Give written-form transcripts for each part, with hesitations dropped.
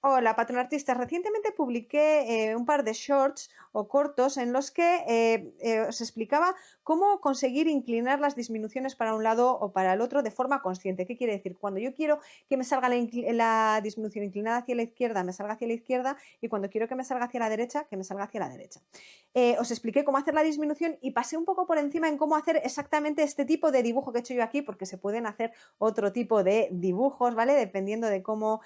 Hola, patronartistas. Recientemente publiqué un par de shorts o cortos en los que os explicaba cómo conseguir inclinar las disminuciones para un lado o para el otro de forma consciente. ¿Qué quiere decir? Cuando yo quiero que me salga la disminución inclinada hacia la izquierda, me salga hacia la izquierda, y cuando quiero que me salga hacia la derecha, que me salga hacia la derecha. Os expliqué cómo hacer la disminución y pasé un poco por encima en cómo hacer exactamente este tipo de dibujo que he hecho yo aquí, porque se pueden hacer otro tipo de dibujos, ¿vale? Dependiendo de cómo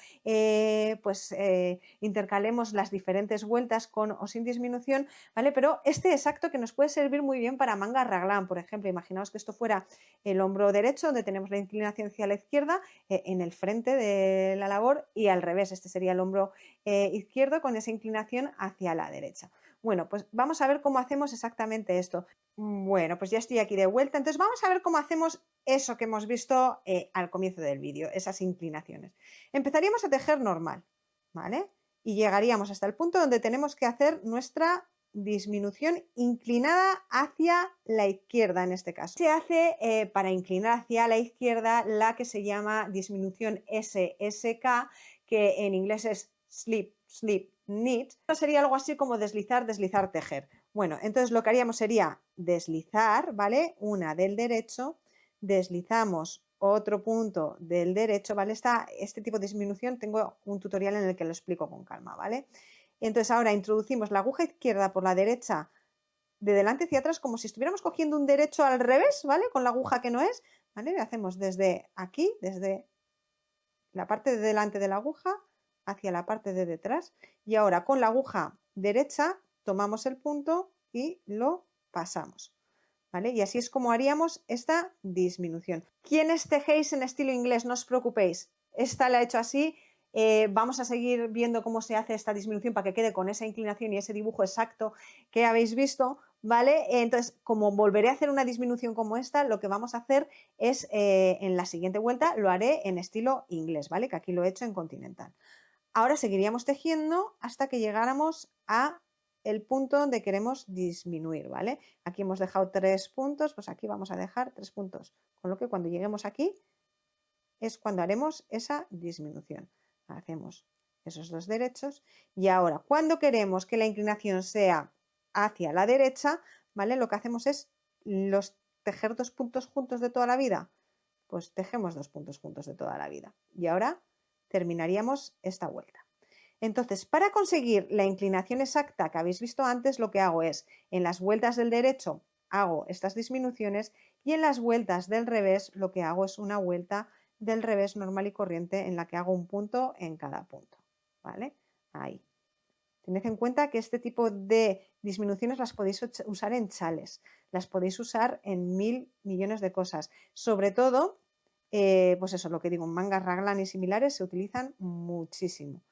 intercalemos las diferentes vueltas con o sin disminución, ¿vale? Pero este exacto que nos puede servir muy bien para manga raglan, por ejemplo, imaginaos que esto fuera el hombro derecho, donde tenemos la inclinación hacia la izquierda, en el frente de la labor, y al revés, este sería el hombro izquierdo con esa inclinación hacia la derecha. Bueno, pues vamos a ver cómo hacemos exactamente esto. Bueno, pues ya estoy aquí de vuelta, entonces vamos a ver cómo hacemos eso que hemos visto al comienzo del vídeo, esas inclinaciones. Empezaríamos a tejer normal, ¿vale? Y llegaríamos hasta el punto donde tenemos que hacer nuestra disminución inclinada hacia la izquierda en este caso. Se hace para inclinar hacia la izquierda la que se llama disminución SSK, que en inglés es slip, slip, knit. Sería algo así como deslizar, deslizar, tejer. Bueno, entonces lo que haríamos sería deslizar, ¿vale? Una del derecho, deslizamos otro punto del derecho, ¿vale? Este tipo de disminución tengo un tutorial en el que lo explico con calma, ¿vale? Entonces ahora introducimos la aguja izquierda por la derecha de delante hacia atrás como si estuviéramos cogiendo un derecho al revés, ¿vale? Con la aguja que no es, ¿vale? Le hacemos desde aquí, desde la parte de delante de la aguja hacia la parte de detrás, y ahora con la aguja derecha tomamos el punto y lo pasamos, ¿vale? Y así es como haríamos esta disminución. ¿Quiénes tejéis en estilo inglés? No os preocupéis, esta la he hecho así. Vamos a seguir viendo cómo se hace esta disminución para que quede con esa inclinación y ese dibujo exacto que habéis visto, ¿vale? Entonces, como volveré a hacer una disminución como esta, lo que vamos a hacer es, en la siguiente vuelta, lo haré en estilo inglés, ¿vale? Que aquí lo he hecho en continental. Ahora seguiríamos tejiendo hasta que llegáramos a el punto donde queremos disminuir, ¿vale? Aquí hemos dejado 3 puntos, pues aquí vamos a dejar 3 puntos, con lo que cuando lleguemos aquí es cuando haremos esa disminución. Hacemos esos dos derechos y ahora cuando queremos que la inclinación sea hacia la derecha, ¿vale? Lo que hacemos es tejer 2 puntos juntos de toda la vida, pues tejemos 2 puntos juntos de toda la vida. Y ahora terminaríamos esta vuelta. Entonces, para conseguir la inclinación exacta que habéis visto antes, lo que hago es, en las vueltas del derecho hago estas disminuciones y en las vueltas del revés lo que hago es una vuelta del revés normal y corriente en la que hago un punto en cada punto, ¿vale? Ahí. Tened en cuenta que este tipo de disminuciones las podéis usar en chales, las podéis usar en 1000 millones de cosas. Sobre todo, pues eso, lo que digo, en mangas raglan y similares se utilizan muchísimo.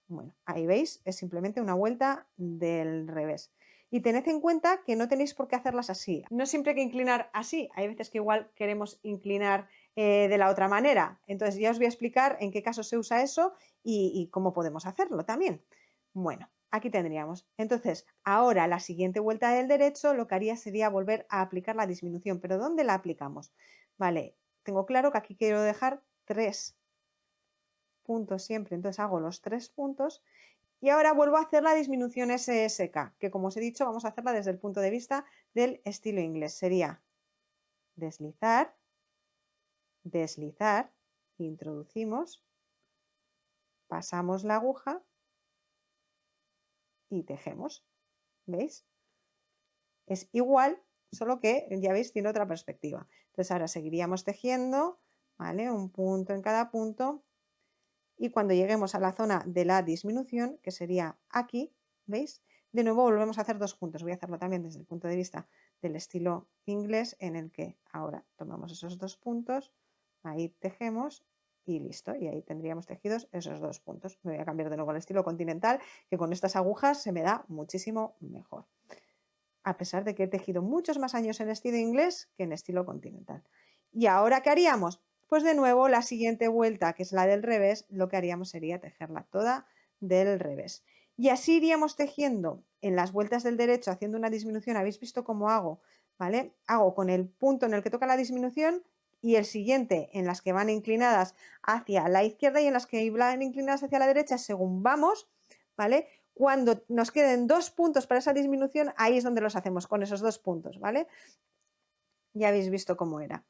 Bueno, ahí veis, es simplemente una vuelta del revés. Y tened en cuenta que no tenéis por qué hacerlas así. No siempre hay que inclinar así. Hay veces que igual queremos inclinar de la otra manera. Entonces ya os voy a explicar en qué caso se usa eso y cómo podemos hacerlo también. Bueno, aquí tendríamos. Entonces, ahora la siguiente vuelta del derecho lo que haría sería volver a aplicar la disminución. ¿Pero dónde la aplicamos? Vale, tengo claro que aquí quiero dejar 3 puntos siempre, entonces hago los 3 puntos y ahora vuelvo a hacer la disminución SSK, que como os he dicho vamos a hacerla desde el punto de vista del estilo inglés. Sería deslizar, deslizar, introducimos, pasamos la aguja y tejemos. ¿Veis? Es igual, solo que ya veis tiene otra perspectiva. Entonces ahora seguiríamos tejiendo, ¿vale? Un punto en cada punto. Y cuando lleguemos a la zona de la disminución, que sería aquí, ¿veis? De nuevo volvemos a hacer 2 puntos. Voy a hacerlo también desde el punto de vista del estilo inglés, en el que ahora tomamos esos 2 puntos, ahí tejemos y listo. Y ahí tendríamos tejidos esos 2 puntos. Me voy a cambiar de nuevo al estilo continental, que con estas agujas se me da muchísimo mejor. A pesar de que he tejido muchos más años en estilo inglés que en estilo continental. ¿Y ahora qué haríamos? Pues de nuevo la siguiente vuelta, que es la del revés, lo que haríamos sería tejerla toda del revés. Y así iríamos tejiendo en las vueltas del derecho haciendo una disminución. ¿Habéis visto cómo hago? ¿Vale? Hago con el punto en el que toca la disminución y el siguiente en las que van inclinadas hacia la izquierda y en las que van inclinadas hacia la derecha según vamos, ¿vale? Cuando nos queden 2 puntos para esa disminución, ahí es donde los hacemos, con esos 2 puntos, ¿vale? Ya habéis visto cómo era.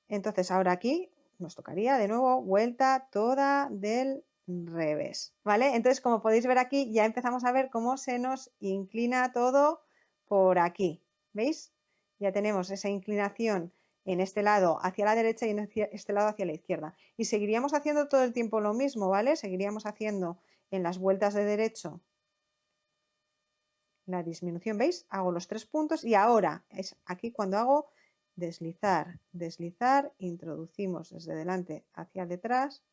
Entonces ahora aquí nos tocaría de nuevo vuelta toda del revés, ¿vale? Entonces, como podéis ver aquí, ya empezamos a ver cómo se nos inclina todo por aquí, ¿veis? Ya tenemos esa inclinación en este lado hacia la derecha y en este lado hacia la izquierda. Y seguiríamos haciendo todo el tiempo lo mismo, ¿vale? Seguiríamos haciendo en las vueltas de derecho la disminución, ¿veis? Hago los 3 puntos y ahora es aquí cuando hago deslizar, deslizar, introducimos desde delante hacia detrás,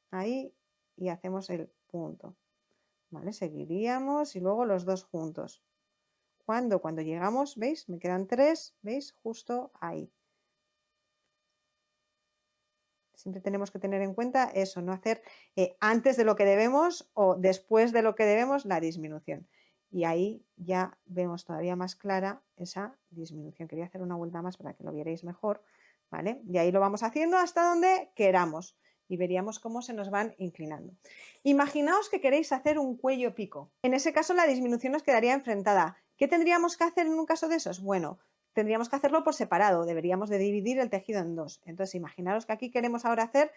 ahí, y hacemos el punto, ¿vale? Seguiríamos y luego los 2 juntos. Cuando llegamos, ¿veis? Me quedan 3, ¿veis? Justo ahí. Siempre tenemos que tener en cuenta eso, no hacer antes de lo que debemos o después de lo que debemos la disminución. Y ahí ya vemos todavía más clara esa disminución. Quería hacer una vuelta más para que lo vierais mejor, ¿vale? Y ahí lo vamos haciendo hasta donde queramos y veríamos cómo se nos van inclinando. Imaginaos que queréis hacer un cuello pico. En ese caso la disminución nos quedaría enfrentada. ¿Qué tendríamos que hacer en un caso de esos? Bueno, tendríamos que hacerlo por separado, deberíamos de dividir el tejido en 2. Entonces, imaginaros que aquí queremos ahora hacer,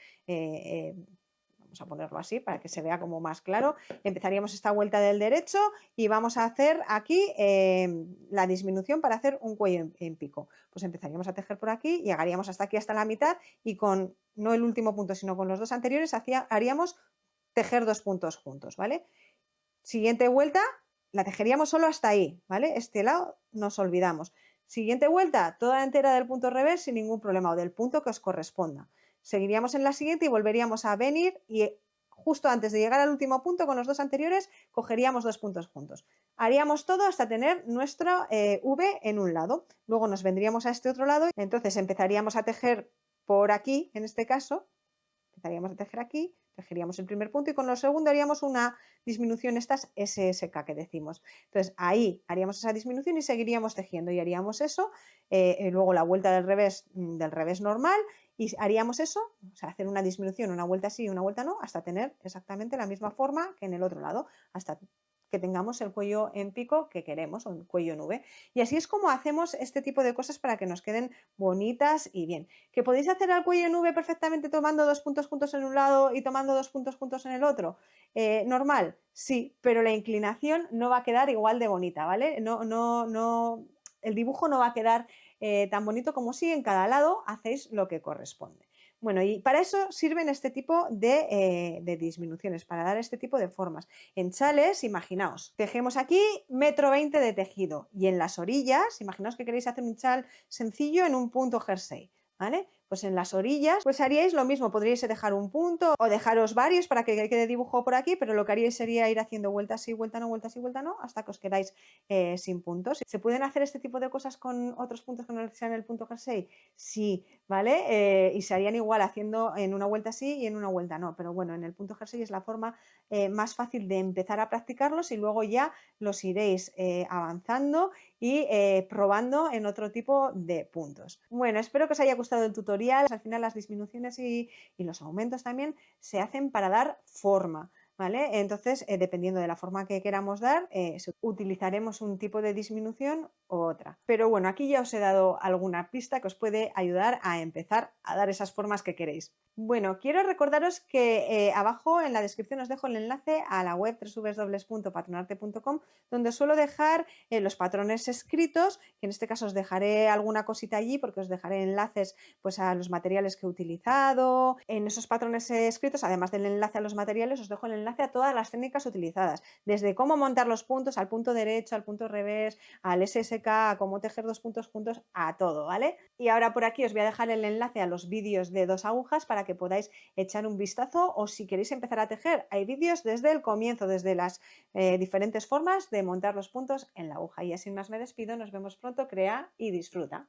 vamos a ponerlo así para que se vea como más claro, empezaríamos esta vuelta del derecho y vamos a hacer aquí la disminución para hacer un cuello en pico. Pues empezaríamos a tejer por aquí, llegaríamos hasta aquí, hasta la mitad y con, no el último punto, sino con los 2 anteriores, haríamos tejer 2 puntos juntos, ¿vale? Siguiente vuelta, la tejeríamos solo hasta ahí, ¿vale? Este lado nos olvidamos. Siguiente vuelta, toda entera del punto revés sin ningún problema o del punto que os corresponda. Seguiríamos en la siguiente y volveríamos a venir y justo antes de llegar al último punto con los 2 anteriores cogeríamos 2 puntos juntos. Haríamos todo hasta tener nuestra V en un lado. Luego nos vendríamos a este otro lado, entonces empezaríamos a tejer por aquí, en este caso, empezaríamos a tejer aquí, tejeríamos el primer punto y con lo segundo haríamos una disminución, estas SSK que decimos. Entonces ahí haríamos esa disminución y seguiríamos tejiendo y haríamos eso, luego la vuelta del revés normal y haríamos eso, o sea, hacer una disminución, una vuelta así y una vuelta no, hasta tener exactamente la misma forma que en el otro lado, hasta que tengamos el cuello en pico que queremos o el cuello en V. Y así es como hacemos este tipo de cosas para que nos queden bonitas y bien. ¿Que podéis hacer el cuello en V perfectamente tomando 2 puntos juntos en un lado y tomando 2 puntos juntos en el otro? Normal, sí, pero la inclinación no va a quedar igual de bonita, ¿vale? No, el dibujo no va a quedar tan bonito como si en cada lado hacéis lo que corresponde. Bueno, y para eso sirven este tipo de disminuciones, para dar este tipo de formas. En chales, imaginaos, tejemos aquí 1,20 m de tejido y en las orillas, imaginaos que queréis hacer un chal sencillo en un punto jersey, ¿vale? Pues en las orillas, pues haríais lo mismo, podríais dejar un punto o dejaros varios para que quede dibujo por aquí, pero lo que haríais sería ir haciendo vueltas y vuelta no, vueltas y vuelta no, hasta que os quedáis sin puntos. ¿Se pueden hacer este tipo de cosas con otros puntos que no sean el punto jersey? Sí, ¿vale? Y se harían igual haciendo en una vuelta sí y en una vuelta no, pero bueno, en el punto jersey es la forma más fácil de empezar a practicarlos y luego ya los iréis avanzando y probando en otro tipo de puntos. Bueno, espero que os haya gustado el tutorial. Al final las disminuciones y los aumentos también se hacen para dar forma, ¿vale? Entonces, dependiendo de la forma que queramos dar, utilizaremos un tipo de disminución u otra. Pero bueno, aquí ya os he dado alguna pista que os puede ayudar a empezar a dar esas formas que queréis. Bueno, quiero recordaros que abajo en la descripción os dejo el enlace a la web www.patronarte.com donde os suelo dejar los patrones escritos, que en este caso os dejaré alguna cosita allí porque os dejaré enlaces pues, a los materiales que he utilizado. En esos patrones escritos, además del enlace a los materiales, os dejo el enlace a todas las técnicas utilizadas, desde cómo montar los puntos al punto derecho, al punto revés, al SSK, a cómo tejer 2 puntos juntos, a todo, ¿vale? Y ahora por aquí os voy a dejar el enlace a los vídeos de 2 agujas para que podáis echar un vistazo o si queréis empezar a tejer, hay vídeos desde el comienzo, desde las diferentes formas de montar los puntos en la aguja. Y así más me despido, nos vemos pronto, crea y disfruta.